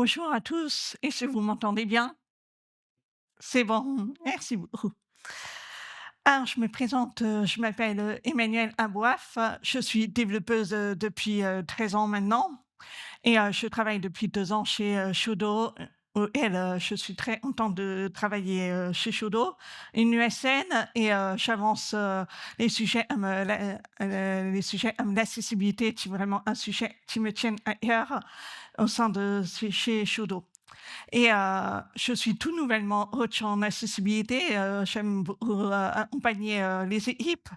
Bonjour à tous, et si vous m'entendez bien? C'est bon, merci beaucoup. Alors, je me présente, je m'appelle Emmanuelle Aboif, je suis développeuse depuis 13 ans maintenant, et je travaille depuis 2 ans chez Shodo. Je suis très contente de travailler chez Shodo, une USN, et j'avance les sujets comme l'accessibilité, qui est vraiment un sujet qui me tient à cœur au sein de chez Shodo. Et je suis tout nouvellement coach en accessibilité. J'aime beaucoup, accompagner, les équipes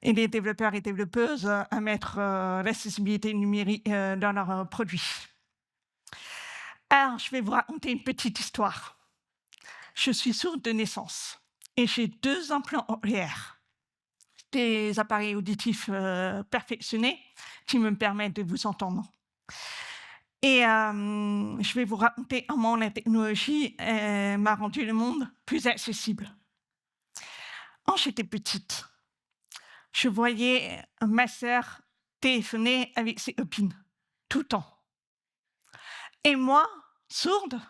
et les développeurs et développeuses, à mettre, l'accessibilité numérique, dans leurs, produits. Alors, je vais vous raconter une petite histoire. Je suis sourde de naissance et j'ai 2 implants cochléaires, des appareils auditifs, perfectionnés qui me permettent de vous entendre. Et je vais vous raconter comment la technologie, m'a rendu le monde plus accessible. Quand j'étais petite, je voyais ma sœur téléphoner avec ses copines, tout le temps. Et moi, sourde,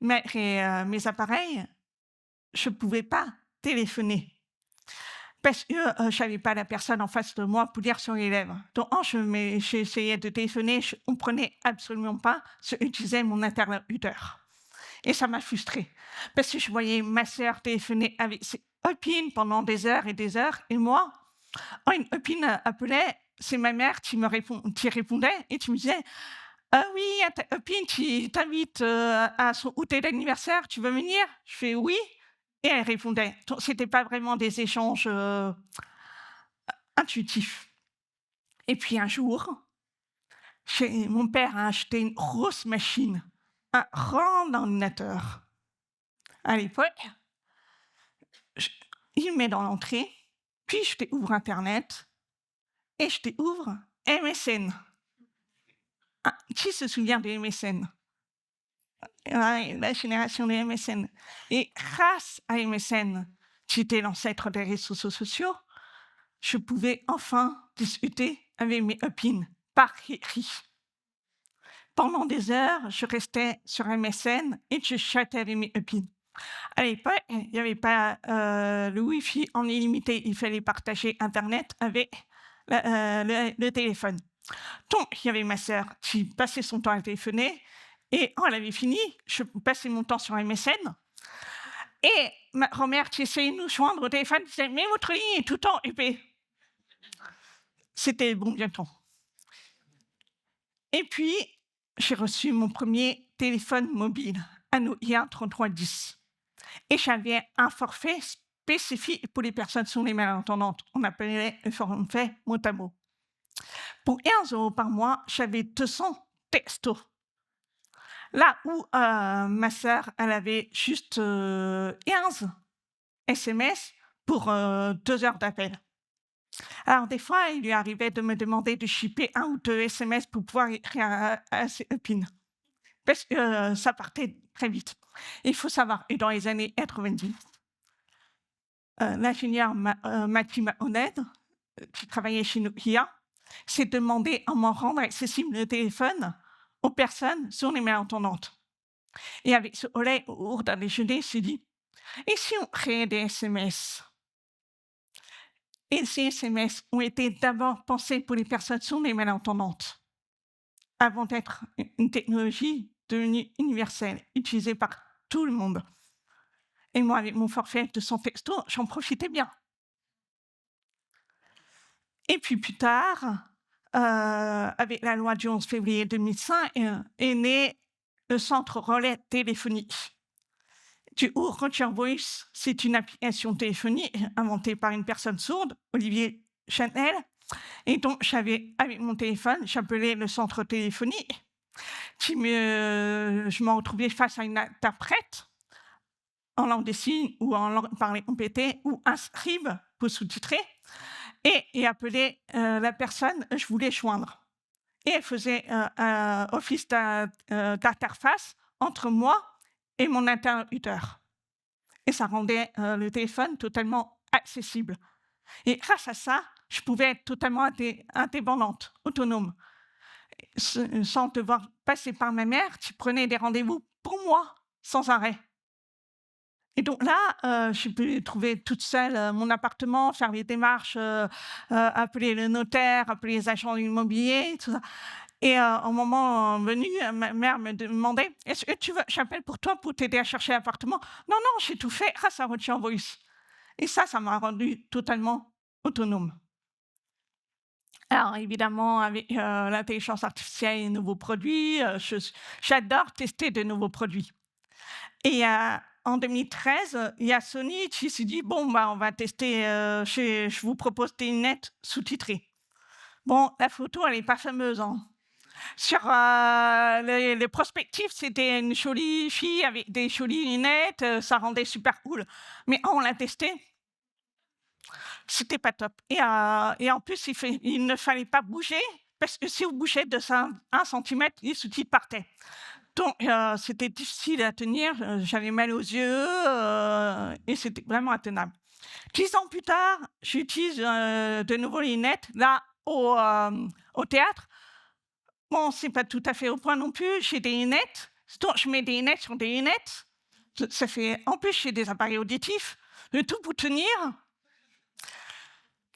malgré, mes appareils, je ne pouvais pas téléphoner parce que, j'avais pas la personne en face de moi pour lire sur les lèvres. Donc quand j'essayais de téléphoner, je comprenais absolument pas ce que disait mon interlocuteur. Et ça m'a frustrée, parce que je voyais ma sœur téléphoner avec ses copines pendant des heures et des heures, et moi, quand une copine appelait, c'est ma mère qui répondait et qui me disait: «Ah oui, ta copine qui t'invite, à son goûter d'anniversaire, tu veux venir?» Je fais: «Oui», et elle répondait. Donc c'était pas vraiment des échanges, intuitifs. Et puis un jour, mon père a acheté une grosse machine, un grand ordinateur. À l'époque, Je il me met dans l'entrée, puis je découvre internet et je découvre MSN. Ah, qui se souvient de MSN? Ouais, la génération de MSN. Et grâce à MSN, qui était l'ancêtre des réseaux sociaux, je pouvais enfin discuter avec mes copines par écrit. Pendant des heures, je restais sur MSN et je chattais avec mes copines. À l'époque, il n'y avait pas, le wifi en illimité, il fallait partager internet avec le téléphone. Donc il y avait ma sœur qui passait son temps à téléphoner, et quand elle avait fini, je passais mon temps sur MSN, et ma grand-mère qui essayait de nous joindre au téléphone disait: «Mais votre ligne est tout le temps occupée». C'était bon vieux temps. Et puis, j'ai reçu mon premier téléphone mobile, un Nokia 3310. Et j'avais un forfait spécifique pour les personnes sourdes et malentendantes. On appelait le forfait mot à mot. Pour 15 € par mois, j'avais 200 textos. Là où ma sœur, elle avait juste 15 SMS pour 2 heures d'appel. Alors des fois, il lui arrivait de me demander de shipper 1 ou 2 SMS pour pouvoir écrire à ses copines, parce que ça partait très vite. Il faut savoir, et dans les années 90, l'ingénieur Mathieu Mahoned, qui travaillait chez Nokia, s'est demandé comment rendre accessible le téléphone aux personnes sourdes et malentendantes. Et avec ce collègue, au cours d'un déjeuner, il s'est dit: «Et si on créait des SMS?» Et ces SMS ont été d'abord pensés pour les personnes sourdes et malentendantes, avant d'être une technologie devenue universelle, utilisée par tout le monde. Et moi, avec mon forfait de 100 textos, j'en profitais bien. Et puis plus tard, avec la loi du 11 février 2005, est né le centre relais téléphonique. Du coup, Roger Voice, c'est une application téléphonique inventée par une personne sourde, Olivier Chanel. Et donc, avec mon téléphone, j'appelais le centre téléphonique, je me retrouvais face à une interprète en langue des signes ou en langue parlée complétée, ou un scribe pour sous-titrer, et appeler la personne que je voulais joindre. Et elle faisait office d'interface entre moi et mon interlocuteur. Et ça rendait le téléphone totalement accessible. Et grâce à ça, je pouvais être totalement indépendante, autonome. sans devoir passer par ma mère, tu prenais des rendez-vous pour moi, sans arrêt. Et donc là, j'ai pu trouver toute seule, mon appartement, faire les démarches, appeler le notaire, appeler les agents immobiliers, tout ça. Et au moment venu, ma mère me demandait: «Est-ce que tu veux que j'appelle pour toi pour t'aider à chercher l'appartement?» «Non, non, j'ai tout fait grâce à Rothschild Voice». Et ça m'a rendue totalement autonome. Alors évidemment, avec, l'intelligence artificielle et les nouveaux produits, j'adore tester de nouveaux produits. Et en 2013, il y a Sony qui s'est dit: «Bon, bah, on va tester, je vous propose des lunettes sous-titrées». Bon, la photo, elle est pas fameuse, hein. Sur, les prospectifs, c'était une jolie fille avec des jolies lunettes, ça rendait super cool. Mais quand on l'a testé, c'était pas top. Et en plus, il ne fallait pas bouger parce que si vous bougez de 1 centimètre, les sous-titres partaient. Donc c'était difficile à tenir, j'avais mal aux yeux, et c'était vraiment intenable. 10 ans plus tard, j'utilise, de nouveau les lunettes, là, au théâtre. Bon, c'est pas tout à fait au point non plus, j'ai des lunettes, donc je mets des lunettes sur des lunettes. Ça fait en plus, j'ai des appareils auditifs, le tout pour tenir.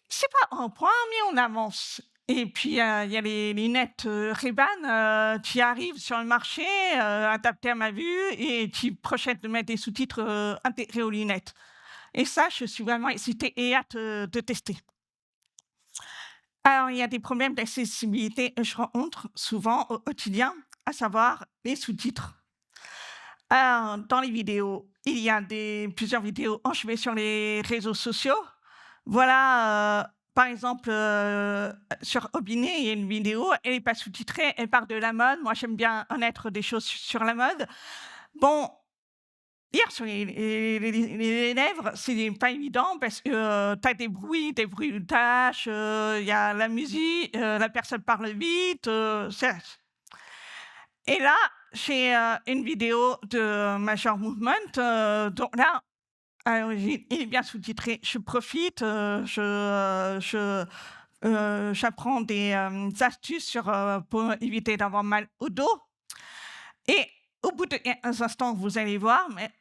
C'est pas un point, mais on avance. Et puis, il y a les lunettes, Ray-Ban, qui arrivent sur le marché, adaptées à ma vue et qui projettent de mettre des sous-titres, intégrés aux lunettes. Et ça, je suis vraiment excitée et hâte, de tester. Alors, il y a des problèmes d'accessibilité que je rencontre souvent au quotidien, à savoir les sous-titres. Alors, dans les vidéos, il y a plusieurs vidéos quand je vais sur les réseaux sociaux. Voilà, par exemple, sur Robinet, il y a une vidéo, elle est pas sous-titrée, elle parle de la mode. Moi, j'aime bien connaître des choses sur la mode. Bon, lire sur les lèvres, c'est pas évident parce que, tu as des bruitages, il y a la musique, la personne parle vite, et là, j'ai, une vidéo de Major Movement, donc là, il est bien sous-titré. Je profite, j'apprends des, astuces pour éviter d'avoir mal au dos. Et au bout de quelques instants, vous allez voir, mais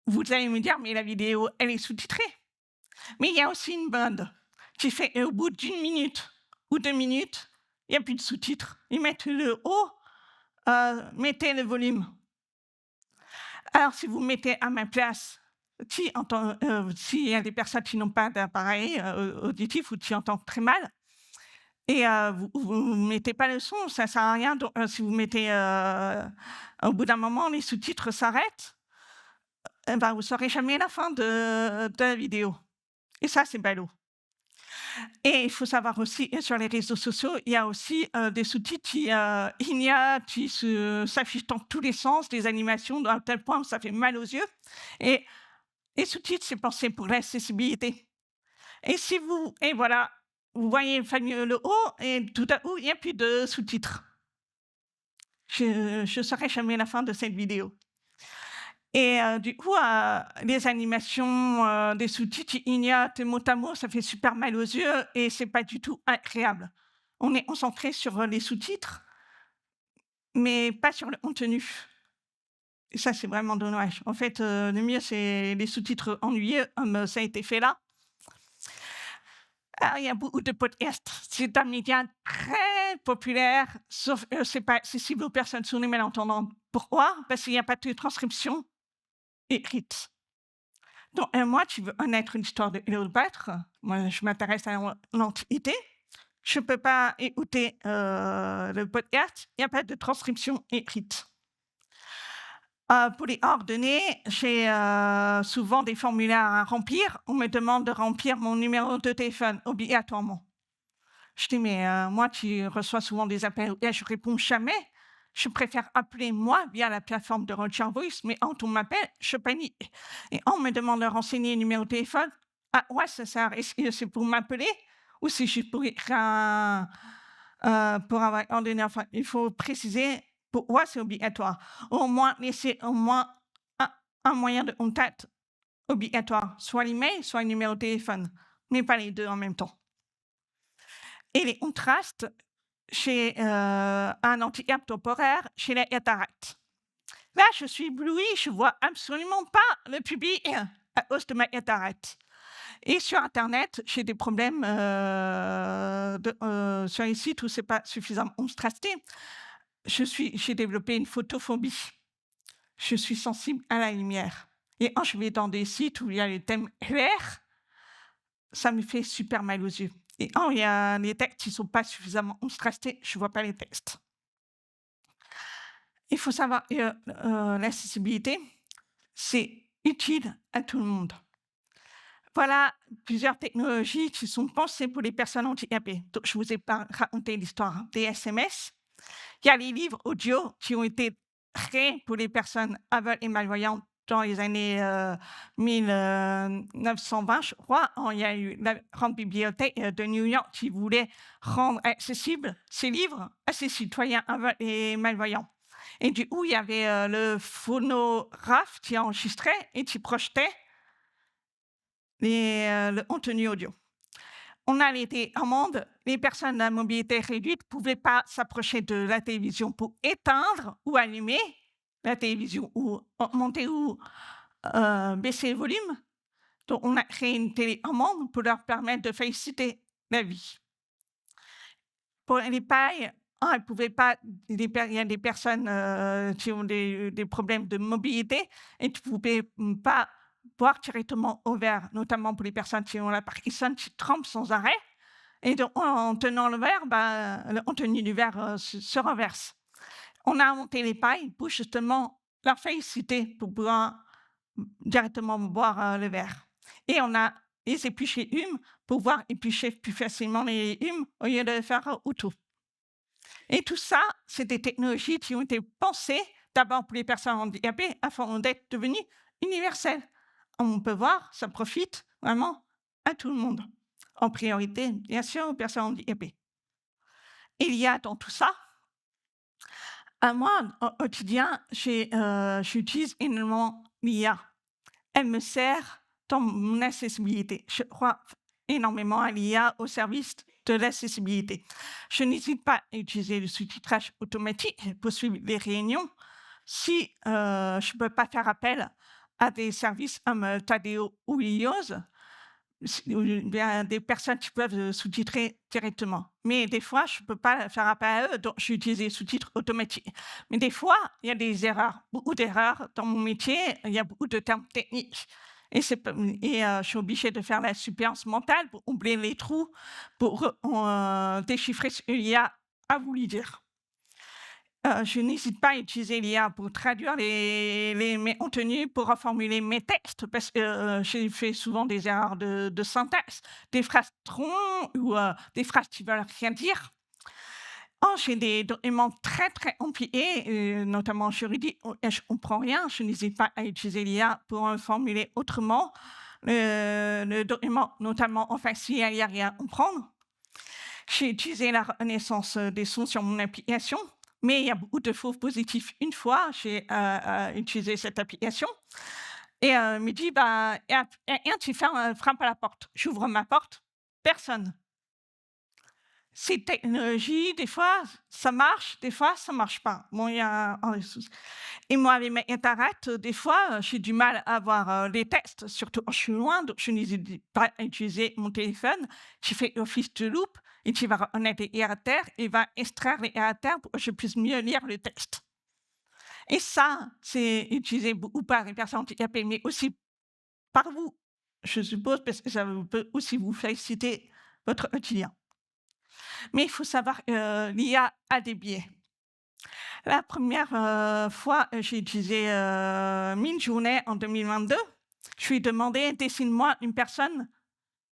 vous allez me dire: «Mais la vidéo, elle est sous-titrée». Mais il y a aussi une bande qui fait au bout d'1 minute ou 2 minutes, il y a plus de sous-titres. Ils mettent le haut, mettez le volume. Alors si vous mettez à ma place, s'il y a des personnes qui n'ont pas d'appareil, auditif ou qui entendent très mal et vous mettez pas le son, ça sert à rien. Donc si vous mettez, au bout d'un moment, les sous-titres s'arrêtent, et ben, vous saurez jamais la fin de la vidéo et ça, c'est ballot. Et il faut savoir aussi que sur les réseaux sociaux, il y a aussi, des sous-titres qui s'affichent dans tous les sens, des animations à tel point que ça fait mal aux yeux. Et les sous-titres, c'est pensé pour l'accessibilité. Et voilà, vous voyez le haut et tout à coup, il n'y a plus de sous-titres. Je ne saurai jamais la fin de cette vidéo. Et du coup, les animations, des sous-titres, ils ignotent mot à mot, ça fait super mal aux yeux et c'est pas du tout agréable. On est concentré sur, les sous-titres, mais pas sur le contenu. Et ça, c'est vraiment dommage. En fait, le mieux, c'est les sous-titres ennuyeux, comme ça a été fait là. Alors, il y a beaucoup de podcasts. C'est un média très populaire, sauf que c'est pas accessible aux personnes sourdes et malentendantes. Pourquoi? Parce qu'il n'y a pas de transcription écrite. Donc moi, tu veux connaître une histoire de Cléopâtre, moi, je m'intéresse à l'Antiquité, je peux pas écouter, le podcast, il y a pas de transcription écrite. Pour les ordonnées, j'ai, souvent des formulaires à remplir. On me demande de remplir mon numéro de téléphone obligatoirement. Je dis: «Mais moi, tu reçois souvent des appels auxquels je réponds jamais. Je préfère appeler moi via la plateforme de Rothschild Voice, mais quand on m'appelle, je panique et on me demande de renseigner le numéro de téléphone. À quoi ça sert? Est-ce que c'est pour m'appeler ou c'est juste pour écrire pour avoir ordonné?» Enfin, il faut préciser pourquoi c'est obligatoire. Au moins laisser au moins un moyen de contact obligatoire, soit l'email, soit le numéro de téléphone, mais pas les 2 en même temps. Et les contrastes, j'ai un handicap temporaire, j'ai la cataracte. Là, je suis éblouie, je vois absolument pas le public à cause de ma cataracte. Et sur internet, j'ai des problèmes, sur les sites où c'est pas suffisamment contrasté. J'ai développé une photophobie. Je suis sensible à la lumière et quand je vais dans des sites où il y a les thèmes clairs, ça me fait super mal aux yeux et quand il y a les textes qui sont pas suffisamment contrastés, je vois pas les textes. Il faut savoir que, l'accessibilité, c'est utile à tout le monde. Voilà plusieurs technologies qui sont pensées pour les personnes handicapées. Donc je vous ai pas raconté l'histoire des SMS. Il y a les livres audio qui ont été créés pour les personnes aveugles et malvoyantes dans les années, 1920, je crois. Il y a eu la grande bibliothèque, de New York qui voulait rendre accessibles ces livres à ses citoyens aveugles et malvoyants et du coup, il y avait, le phonographe qui enregistrait et qui projetait le contenu audio. On a les télécommandes, les personnes à mobilité réduite ne pouvaient pas s'approcher de la télévision pour éteindre ou allumer la télévision ou augmenter ou baisser le volume. Donc on a créé une télécommande pour leur permettre de faciliter la vie. Pour les pailles, elles pouvaient pas il y a des personnes, qui ont des problèmes de mobilité et qui pouvaient, pas boire directement au verre, notamment pour les personnes qui ont la Parkinson, qui trempent sans arrêt et donc en tenant le verre, le contenu du verre, se renverse. On a inventé les pailles pour justement leur faciliter pour pouvoir, directement boire, le verre et on a les épluchés humes pour pouvoir éplucher plus facilement les légumes au lieu de le faire au couteau. Et tout ça, c'est des technologies qui ont été pensées d'abord pour les personnes handicapées afin d'être devenues universelles. On peut voir, ça profite vraiment à tout le monde. En priorité, bien sûr, aux personnes handicapées. Il y a dans tout ça, moi, au quotidien, j'utilise énormément l'IA. Elle me sert dans mon accessibilité. Je crois énormément à l'IA au service de l'accessibilité. Je n'hésite pas à utiliser le sous-titrage automatique pour suivre les réunions si je ne peux pas faire appel à des services comme Tadeo ou Ilios, ou bien des personnes qui peuvent sous-titrer directement. Mais des fois, je ne peux pas faire appel à eux, donc j'utilise les sous-titres automatiques. Mais des fois, il y a des erreurs, beaucoup d'erreurs dans mon métier, il y a beaucoup de termes techniques. Je suis obligée de faire la suppléance mentale pour combler les trous, pour déchiffrer ce que l'IA a voulu dire. Je n'hésite pas à utiliser l'IA pour traduire mes contenus, pour reformuler mes textes, parce que j'ai fait souvent des erreurs de syntaxe, des phrases troncs ou des phrases qui veulent rien dire. J'ai des documents très, très compliqués, notamment juridiques, auxquels je ne comprends rien. Je n'hésite pas à utiliser l'IA pour formuler autrement le document, notamment s'il y a rien à comprendre. J'ai utilisé la reconnaissance des sons sur mon application, mais il y a beaucoup de faux positifs. Une fois, j'ai utilisé cette application et me dit: «Il y a quelqu'un qui frappe à la porte». J'ouvre ma porte, personne. Ces technologies, des fois, ça marche, des fois, ça marche pas. Bon, il y a un souci et moi, avec ma cataracte, des fois, j'ai du mal à voir, les textes, surtout quand je suis loin, donc je n'hésite pas à utiliser mon téléphone qui fait office de loupe et qui va reconnaître les caractères et va extraire les caractères pour que je puisse mieux lire le texte et ça, c'est utilisé beaucoup par les personnes handicapées, mais aussi par vous, je suppose, parce que ça peut aussi vous faciliter votre quotidien. Mais il faut savoir que l'IA a des biais. La première fois, j'ai utilisé Midjourney en 2022. Je lui ai demandé: «Dessine-moi une personne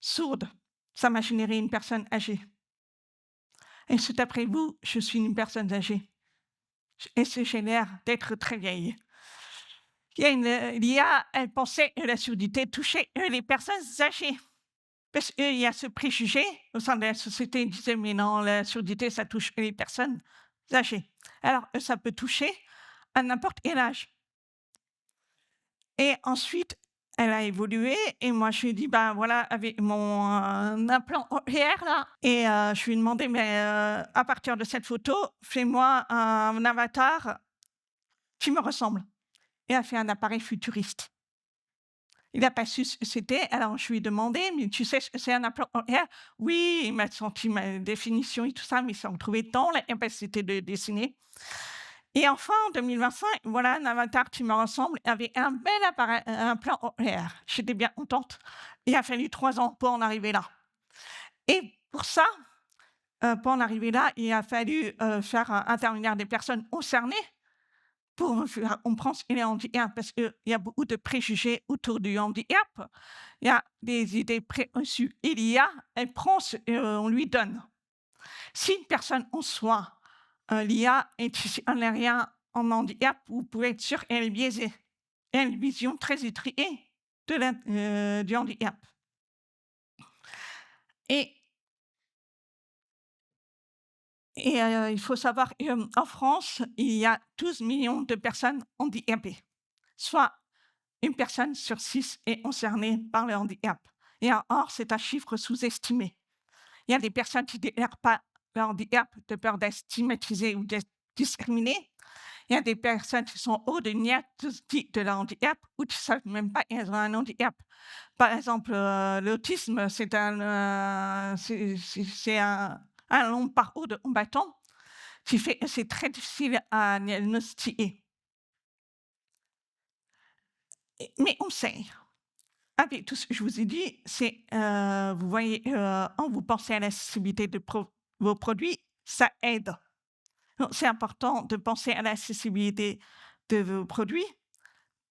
sourde». Ça m'a généré une personne âgée. Et c'est d'après vous, je suis une personne âgée. Est-ce que j'ai l'air d'être très vieille? L'IA, elle pensait que la surdité touchait les personnes âgées. Parce qu'il y a ce préjugé au sein de la société, ils disaient: «Mais non, la surdité, ça touche les personnes âgées». Alors, ça peut toucher à n'importe quel âge et ensuite, elle a évolué et moi je lui ai dit: «Ben, voilà, avec mon, implant OR là» et je lui ai demandé: «Mais, à partir de cette photo, fais-moi un avatar qui me ressemble» et elle a fait un appareil futuriste. Il n'a pas su ce que c'était, alors je lui ai demandé: «Mais tu sais ce que c'est un implant OR?» «Oui», il m'a sorti ma définition et tout ça, mais sans trouver dans la capacité de dessiner et enfin en 2025, voilà un avatar qui me ressemble avec un bel appareil implant OR. J'étais bien contente. Il a fallu 3 ans pour en arriver là et pour ça, pour en arriver là, il a fallu, faire, intervenir des personnes concernées pour faire comprendre ce qu'est le handicap, parce qu'il y a beaucoup de préjugés autour du handicap. Il y a des idées préconçues et l'IA, elle prend ce qu'on lui donne. Si une personne en soi, l'IA est ici en rien en handicap, vous pouvez être sûr qu'elle est biaisée. Elle a une vision très étriquée du handicap et il faut savoir qu'en France, il y a 12 millions de personnes handicapées, soit une personne sur 6 est concernée par le handicap et or, c'est un chiffre sous-estimé. Il y a des personnes qui ne déclarent pas le handicap de peur d'être stigmatisées ou d'être discriminées. Il y a des personnes qui sont hors de diagnostic de leur handicap ou qui ne savent même pas qu'elles ont un handicap. Par exemple, l'autisme, c'est un long parcours de combattant qui fait que c'est très difficile à diagnostiquer. Mais on sait. Avec tout ce que je vous ai dit, c'est, vous voyez, quand vous pensez à l'accessibilité de vos produits, ça aide. Donc c'est important de penser à l'accessibilité de vos produits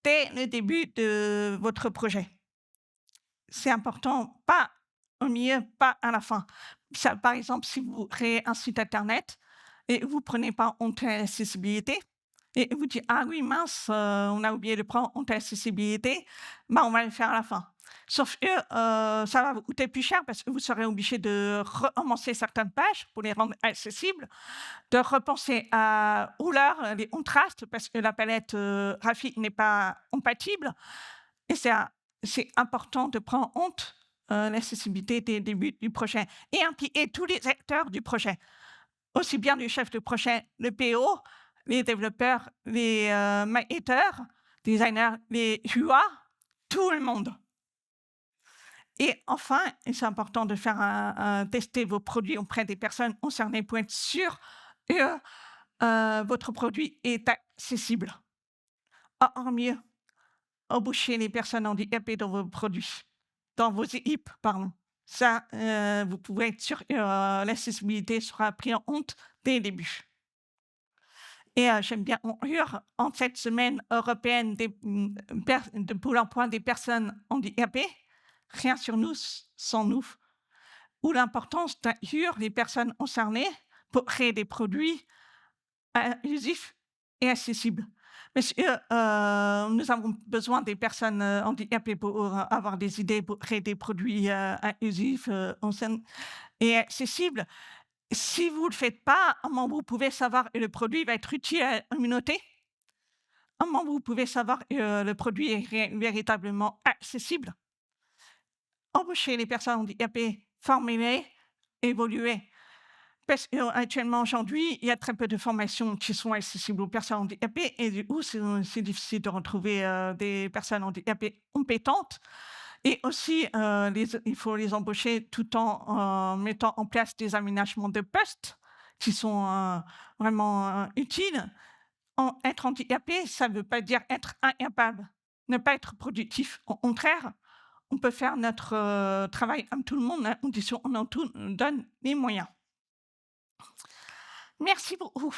dès le début de votre projet. C'est important, pas au milieu, pas à la fin. Ça, par exemple, si vous créez un site internet et vous prenez pas en compte l'accessibilité et vous dites: «Ah oui mince, on a oublié de prendre en compte l'accessibilité, bah, on va le faire à la fin». Sauf que, ça va vous coûter plus cher parce que vous serez obligé de recommencer certaines pages pour les rendre accessibles, de repenser à couleurs, les contrastes parce que la palette, graphique n'est pas compatible et c'est important de prendre en compte, l'accessibilité dès le début du projet et impliquer tous les acteurs du projet. Aussi bien du chef de projet, le PO, les développeurs, les, marketeurs, designers, les UA, tout le monde et enfin et c'est important de faire tester vos produits auprès des personnes concernées pour être sûr que, votre produit est accessible. Encore mieux, embauchez les personnes handicapées dans vos produits, dans vos équipes, pardon. Ça, vous pouvez être sûr que, l'accessibilité sera prise en compte dès le début. Et j'aime bien conclure, en cette semaine européenne pour l'emploi des personnes handicapées, rien sur nous sans nous, où l'importance d'inclure les personnes concernées pour créer des produits inclusifs et accessibles. Parce que, nous avons besoin des personnes, handicapées pour avoir des idées, pour créer des produits, inclusifs, et accessibles. Si vous le faites pas, comment vous pouvez savoir que le produit va être utile à la communauté? Comment vous pouvez savoir que, le produit est véritablement accessible? Embauchez les personnes handicapées, formez-les, évoluez. Parce qu'actuellement, aujourd'hui, il y a très peu de formations qui sont accessibles aux personnes handicapées et du coup, c'est difficile de retrouver, des personnes handicapées compétentes et aussi, il faut les embaucher tout en, mettant en place des aménagements de postes qui sont, vraiment, utiles. Être handicapé, ça ne veut pas dire être incapable, ne pas être productif. Au contraire, on peut faire notre, travail comme tout le monde à condition qu'on en tout donne les moyens. Merci beaucoup.